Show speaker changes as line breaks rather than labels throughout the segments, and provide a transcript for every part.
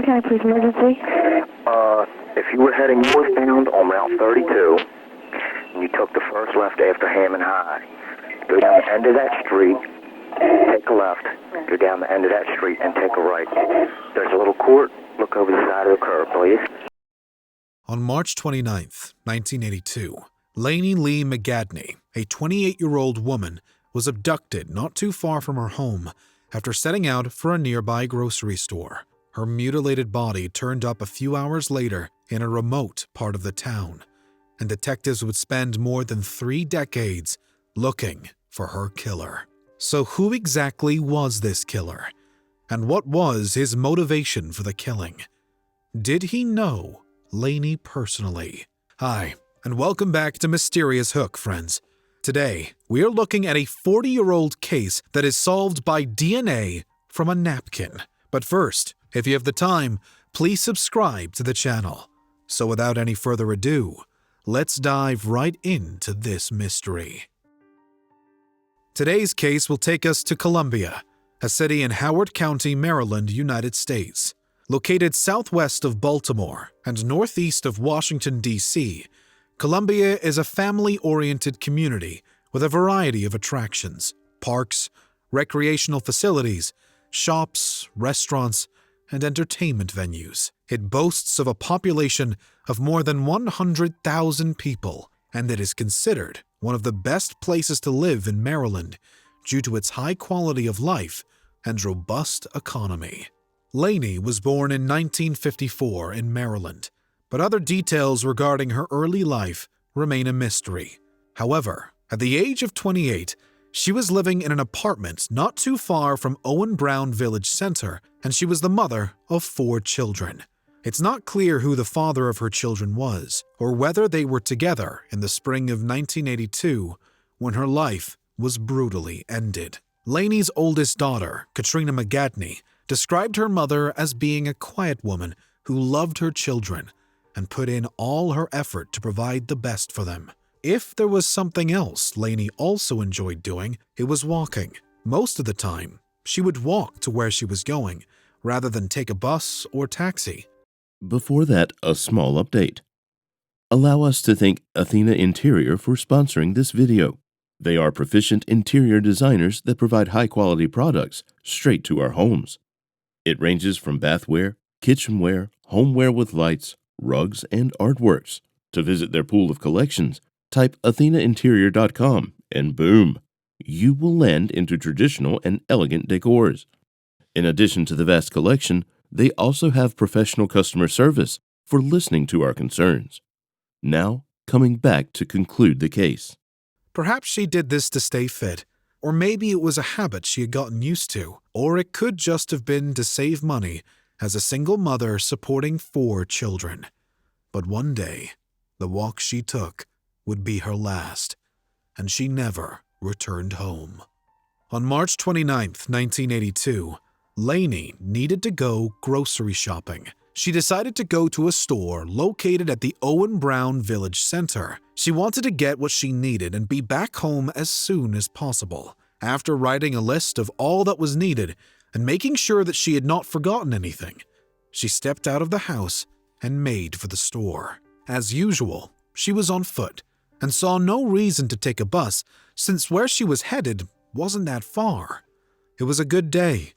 County Police Emergency.
If you were heading northbound on Route 32, and you took the first left after Hammond High, go down the end of that street, take a left, go down the end of that street, and take a right. There's a little court. Look over the side of the curb, please.
On March 29th, 1982, Lainey Lee McGadney, a 28-year-old woman, was abducted not too far from her home after setting out for a nearby grocery store. Her mutilated body turned up a few hours later in a remote part of the town, and detectives would spend more than 3 decades looking for her killer. So who exactly was this killer? And what was his motivation for the killing? Did he know Lainey personally? Hi, and welcome back to Mysterious Hook, friends. Today, we are looking at a 40-year-old case that is solved by DNA from a napkin. But first, if you have the time, please subscribe to the channel. So without any further ado, let's dive right into this mystery. Today's case will take us to Columbia, a city in Howard County, Maryland, United States. Located southwest of Baltimore and northeast of Washington, D.C., Columbia is a family-oriented community with a variety of attractions, parks, recreational facilities, shops, restaurants, and entertainment venues. It boasts of a population of more than 100,000 people, and it is considered one of the best places to live in Maryland due to its high quality of life and robust economy. Lainey was born in 1954 in Maryland, but other details regarding her early life remain a mystery. However, at the age of 28, she was living in an apartment not too far from Owen Brown Village Center, and she was the mother of 4 children. It's not clear who the father of her children was, or whether they were together in the spring of 1982 when her life was brutally ended. Lainey's oldest daughter, Katrina McGadney, described her mother as being a quiet woman who loved her children and put in all her effort to provide the best for them. If there was something else Lainey also enjoyed doing, it was walking. Most of the time, she would walk to where she was going, rather than take a bus or taxi.
Before that, a small update. Allow us to thank Athena Interior for sponsoring this video. They are proficient interior designers that provide high-quality products straight to our homes. It ranges from bathware, kitchenware, homeware with lights, rugs, and artworks. To visit their pool of collections, type athenainterior.com and boom, you will land into traditional and elegant decors. In addition to the vast collection, they also have professional customer service for listening to our concerns. Now, coming back to conclude the case.
Perhaps she did this to stay fit, or maybe it was a habit she had gotten used to, or it could just have been to save money as a single mother supporting 4 children. But one day, the walk she took would be her last, and she never returned home. On March 29, 1982, Lainey needed to go grocery shopping. She decided to go to a store located at the Owen Brown Village Center. She wanted to get what she needed and be back home as soon as possible. After writing a list of all that was needed and making sure that she had not forgotten anything, she stepped out of the house and made for the store. As usual, she was on foot and saw no reason to take a bus since where she was headed wasn't that far. It was a good day.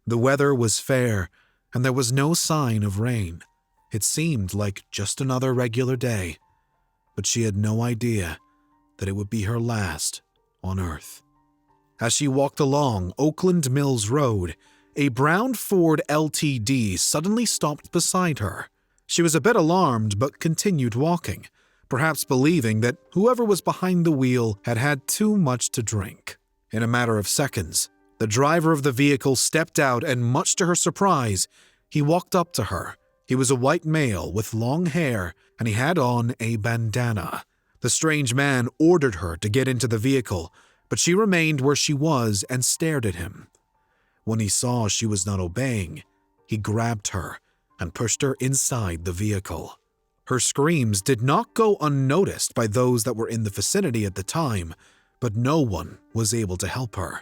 The weather was fair, and there was no sign of rain. It seemed like just another regular day, but she had no idea that it would be her last on Earth. As she walked along Oakland Mills Road, a brown Ford LTD suddenly stopped beside her. She was a bit alarmed but continued walking, perhaps believing that whoever was behind the wheel had had too much to drink. In a matter of seconds, the driver of the vehicle stepped out and, much to her surprise, he walked up to her. He was a white male with long hair and he had on a bandana. The strange man ordered her to get into the vehicle, but she remained where she was and stared at him. When he saw she was not obeying, he grabbed her and pushed her inside the vehicle. Her screams did not go unnoticed by those that were in the vicinity at the time, but no one was able to help her.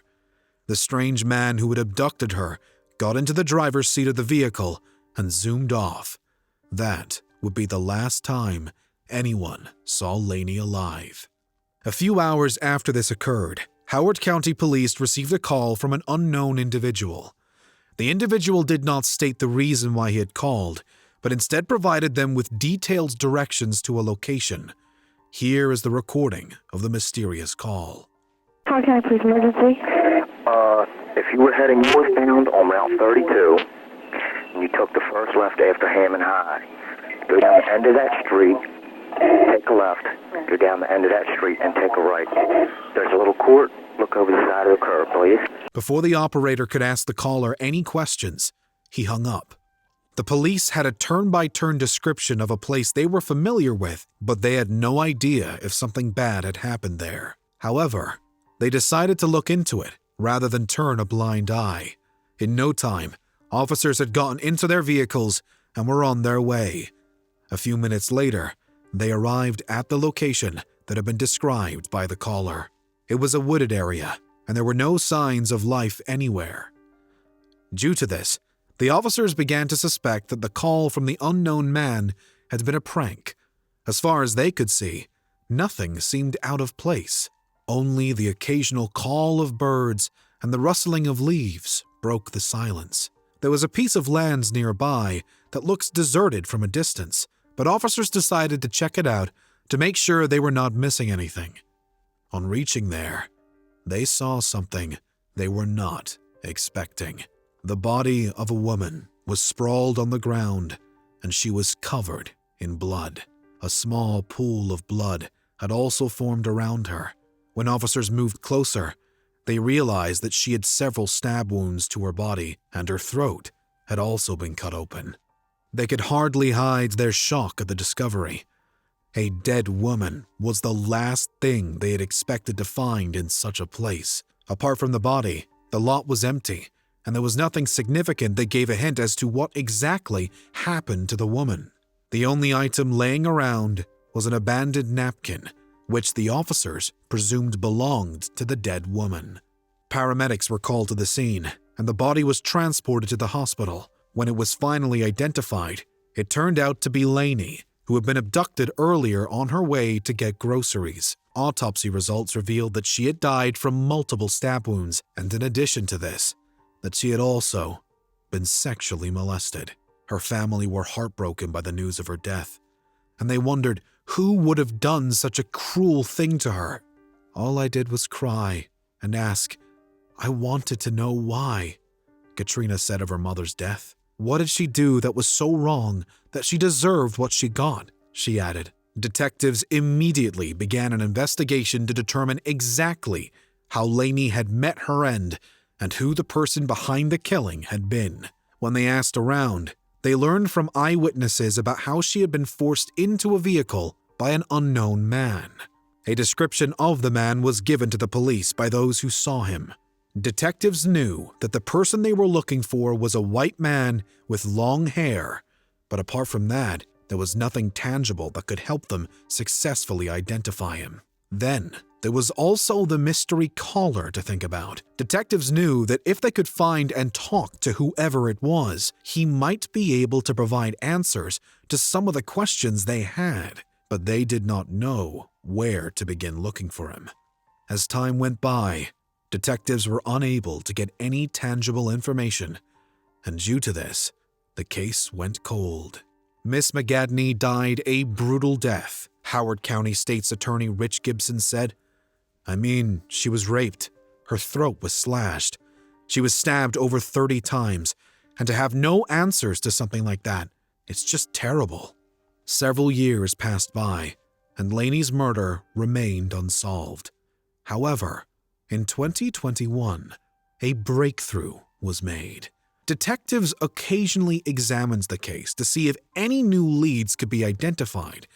The strange man who had abducted her got into the driver's seat of the vehicle and zoomed off. That would be the last time anyone saw Laney alive. A few hours after this occurred, Howard County Police received a call from an unknown individual. The individual did not state the reason why he had called, but instead provided them with detailed directions to a location. Here is the recording of the mysterious call.
Howard County Police emergency.
If you were heading northbound on Route 32, and you took the first left after Hammond High, go down the end of that street, take a left, go down the end of that street, and take a right. There's a little court. Look over the side of the curb, please.
Before the operator could ask the caller any questions, he hung up. The police had a turn-by-turn description of a place they were familiar with, but they had no idea if something bad had happened there. However, they decided to look into it rather than turn a blind eye. In no time, officers had gotten into their vehicles and were on their way. A few minutes later, they arrived at the location that had been described by the caller. It was a wooded area, and there were no signs of life anywhere. Due to this, the officers began to suspect that the call from the unknown man had been a prank. As far as they could see, nothing seemed out of place. Only the occasional call of birds and the rustling of leaves broke the silence. There was a piece of land nearby that looks deserted from a distance, but officers decided to check it out to make sure they were not missing anything. On reaching there, they saw something they were not expecting. The body of a woman was sprawled on the ground, and she was covered in blood. A small pool of blood had also formed around her. When officers moved closer, they realized that she had several stab wounds to her body, and her throat had also been cut open. They could hardly hide their shock at the discovery. A dead woman was the last thing they had expected to find in such a place. Apart from the body, the lot was empty, and there was nothing significant that gave a hint as to what exactly happened to the woman. The only item laying around was an abandoned napkin, which the officers presumed belonged to the dead woman. Paramedics were called to the scene, and the body was transported to the hospital. When it was finally identified, it turned out to be Laney, who had been abducted earlier on her way to get groceries. Autopsy results revealed that she had died from multiple stab wounds, and in addition to this, that she had also been sexually molested. Her family were heartbroken by the news of her death, and they wondered who would have done such a cruel thing to her. All I did was cry and ask, I wanted to know why, Katrina said of her mother's death. What did she do that was so wrong that she deserved what she got? She added. Detectives immediately began an investigation to determine exactly how Laney had met her end and who the person behind the killing had been. When they asked around, they learned from eyewitnesses about how she had been forced into a vehicle by an unknown man. A description of the man was given to the police by those who saw him. Detectives knew that the person they were looking for was a white man with long hair, but apart from that, there was nothing tangible that could help them successfully identify him. Then, there was also the mystery caller to think about. Detectives knew that if they could find and talk to whoever it was, he might be able to provide answers to some of the questions they had, but they did not know where to begin looking for him. As time went by, detectives were unable to get any tangible information, and due to this, the case went cold. Miss McGadney died a brutal death, Howard County State's Attorney Rich Gibson said. I mean, she was raped. Her throat was slashed. She was stabbed over 30 times, and to have no answers to something like that, it's just terrible. Several years passed by, and Laney's murder remained unsolved. However, in 2021, a breakthrough was made. Detectives occasionally examined the case to see if any new leads could be identified,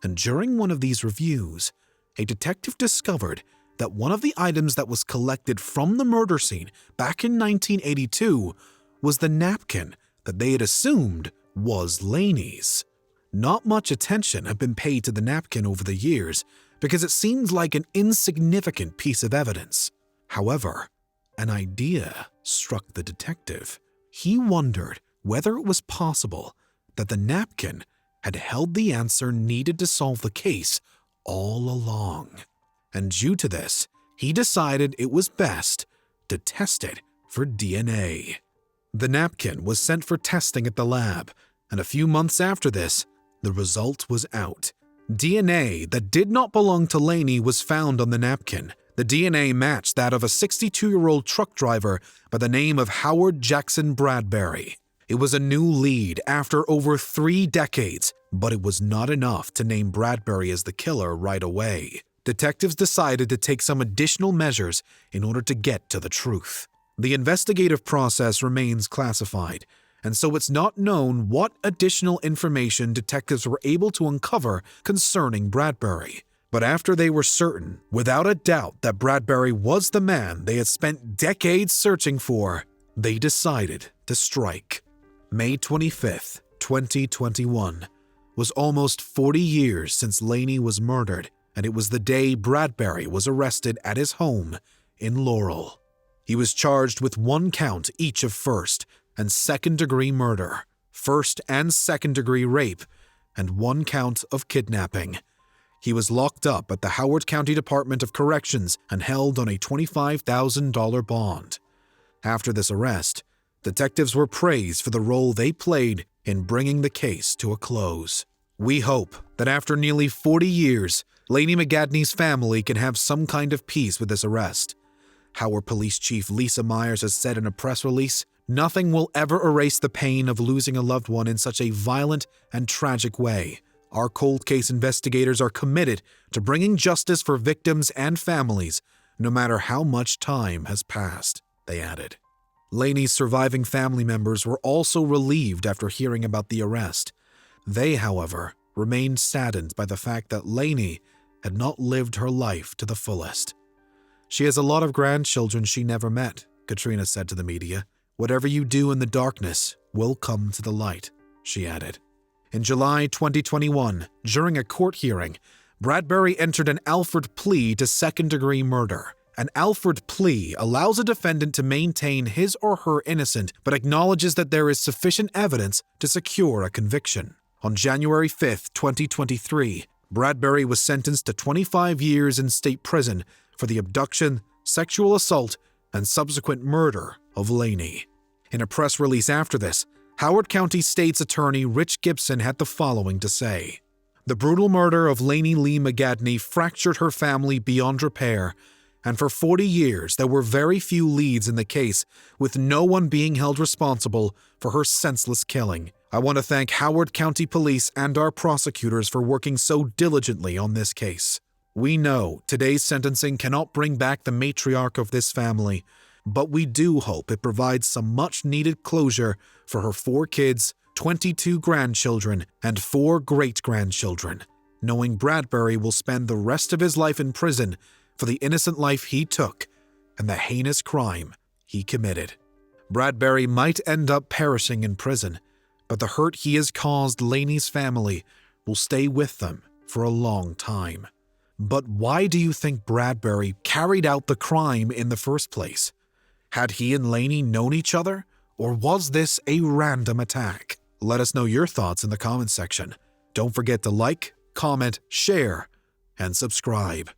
and during one of these reviews, a detective discovered that one of the items that was collected from the murder scene back in 1982 was the napkin that they had assumed was Laney's. Not much attention had been paid to the napkin over the years because it seemed like an insignificant piece of evidence. However, an idea struck the detective. He wondered whether it was possible that the napkin had held the answer needed to solve the case all along. And due to this, he decided it was best to test it for DNA. The napkin was sent for testing at the lab, and a few months after this, the result was out. DNA that did not belong to Laney was found on the napkin. The DNA matched that of a 62-year-old truck driver by the name of Howard Jackson Bradbury. It was a new lead after over 3 decades, but it was not enough to name Bradbury as the killer right away. Detectives decided to take some additional measures in order to get to the truth. The investigative process remains classified, and so it's not known what additional information detectives were able to uncover concerning Bradbury. But after they were certain, without a doubt, that Bradbury was the man they had spent decades searching for, they decided to strike. May 25th, 2021, was almost 40 years since Laney was murdered, and it was the day Bradbury was arrested at his home in Laurel. He was charged with 1 count each of first and second-degree murder, first and second-degree rape, and 1 count of kidnapping. He was locked up at the Howard County Department of Corrections and held on a $25,000 bond. After this arrest, detectives were praised for the role they played in bringing the case to a close. We hope that after nearly 40 years, Laney McGadney's family can have some kind of peace with this arrest. Howard Police Chief Lisa Myers has said in a press release, "Nothing will ever erase the pain of losing a loved one in such a violent and tragic way. Our cold case investigators are committed to bringing justice for victims and families, no matter how much time has passed," they added. Laney's surviving family members were also relieved after hearing about the arrest. They, however, remained saddened by the fact that Laney had not lived her life to the fullest. "She has a lot of grandchildren she never met," Katrina said to the media. "Whatever you do in the darkness will come to the light," she added. In July 2021, during a court hearing, Bradbury entered an Alford plea to second-degree murder. An Alford plea allows a defendant to maintain his or her innocence but acknowledges that there is sufficient evidence to secure a conviction. On January 5, 2023, Bradbury was sentenced to 25 years in state prison for the abduction, sexual assault, and subsequent murder of Laney. In a press release after this, Howard County State's Attorney Rich Gibson had the following to say: "The brutal murder of Laney Lee McGadney fractured her family beyond repair, and for 40 years there were very few leads in the case, with no one being held responsible for her senseless killing. I want to thank Howard County Police and our prosecutors for working so diligently on this case. We know today's sentencing cannot bring back the matriarch of this family, but we do hope it provides some much-needed closure for her 4 kids, 22 grandchildren, and 4 great-grandchildren, knowing Bradbury will spend the rest of his life in prison for the innocent life he took and the heinous crime he committed. Bradbury might end up perishing in prison, but the hurt he has caused Laney's family will stay with them for a long time." But why do you think Bradbury carried out the crime in the first place? Had he and Laney known each other, or was this a random attack? Let us know your thoughts in the comments section. Don't forget to like, comment, share, and subscribe.